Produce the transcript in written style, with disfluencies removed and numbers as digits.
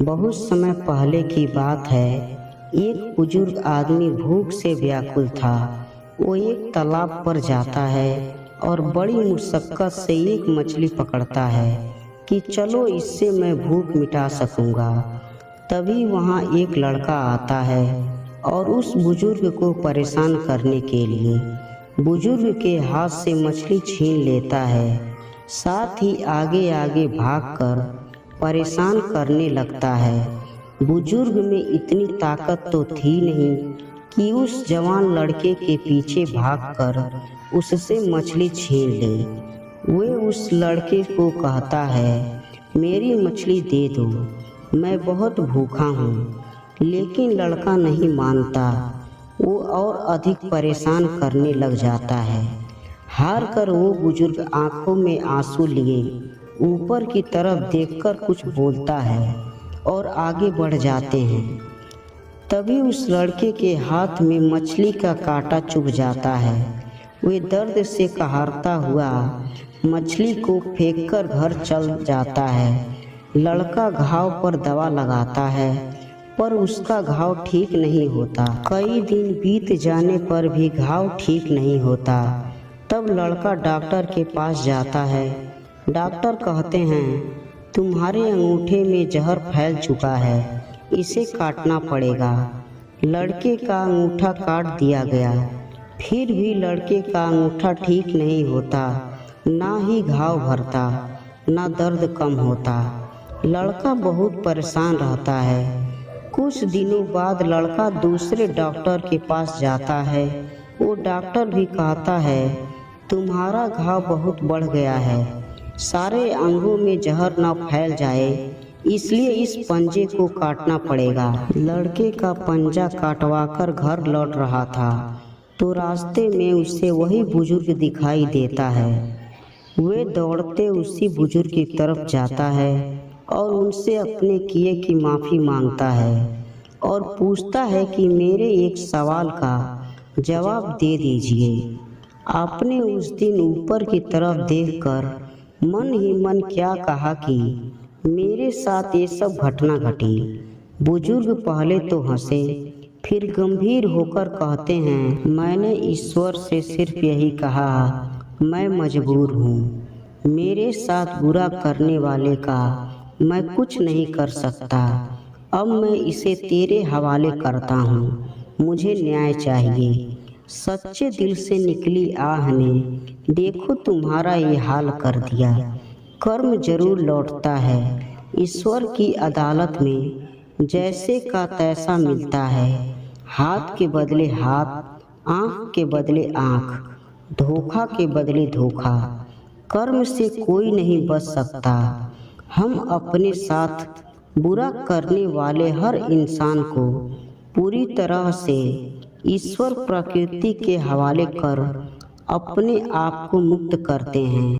बहुत समय पहले की बात है। एक बुजुर्ग आदमी भूख से व्याकुल था। वो एक तालाब पर जाता है और बड़ी मुशक्कत से एक मछली पकड़ता है कि चलो इससे मैं भूख मिटा सकूंगा। तभी वहाँ एक लड़का आता है और उस बुजुर्ग को परेशान करने के लिए बुजुर्ग के हाथ से मछली छीन लेता है। साथ ही आगे आगे भागकर परेशान करने लगता है। बुजुर्ग में इतनी ताकत तो थी नहीं कि उस जवान लड़के के पीछे भागकर उससे मछली छीन ले। वह उस लड़के को कहता है, मेरी मछली दे दो, मैं बहुत भूखा हूँ। लेकिन लड़का नहीं मानता। वो और अधिक परेशान करने लग जाता है। हार कर वो बुजुर्ग आंखों में आंसू लिए ऊपर की तरफ देखकर कुछ बोलता है और आगे बढ़ जाते हैं। तभी उस लड़के के हाथ में मछली का कांटा चुभ जाता है। वे दर्द से कहारता हुआ मछली को फेंककर घर चल जाता है। लड़का घाव पर दवा लगाता है पर उसका घाव ठीक नहीं होता। कई दिन बीत जाने पर भी घाव ठीक नहीं होता। तब लड़का डॉक्टर के पास जाता है। डॉक्टर कहते हैं, तुम्हारे अंगूठे में जहर फैल चुका है, इसे काटना पड़ेगा। लड़के का अंगूठा काट दिया गया। फिर भी लड़के का अंगूठा ठीक नहीं होता। ना ही घाव भरता, ना दर्द कम होता। लड़का बहुत परेशान रहता है। कुछ दिनों बाद लड़का दूसरे डॉक्टर के पास जाता है। वो डॉक्टर भी कहता है, तुम्हारा घाव बहुत बढ़ गया है, सारे अंगों में जहर न फैल जाए, इसलिए इस पंजे को काटना पड़ेगा। लड़के का पंजा काटवाकर घर लौट रहा था तो रास्ते में उसे वही बुजुर्ग दिखाई देता है। वे दौड़ते उसी बुजुर्ग की तरफ जाता है और उनसे अपने किए की माफ़ी मांगता है और पूछता है कि मेरे एक सवाल का जवाब दे दीजिए। आपने उस दिन ऊपर की तरफ देखकर मन ही मन क्या कहा कि मेरे साथ ये सब घटना घटी? बुजुर्ग पहले तो हंसे, फिर गंभीर होकर कहते हैं, मैंने ईश्वर से सिर्फ यही कहा, मैं मजबूर हूँ। मेरे साथ बुरा करने वाले का मैं कुछ नहीं कर सकता। अब मैं इसे तेरे हवाले करता हूँ, मुझे न्याय चाहिए। सच्चे दिल से निकली आह ने देखो तुम्हारा ये हाल कर दिया। कर्म जरूर लौटता है, ईश्वर की अदालत में जैसे का तैसा मिलता है। हाथ के बदले हाथ, आँख के बदले आँख, धोखा के बदले धोखा। कर्म से कोई नहीं बच सकता। हम अपने साथ बुरा करने वाले हर इंसान को पूरी तरह से ईश्वर प्रकृति के हवाले कर अपने आप को मुक्त करते हैं।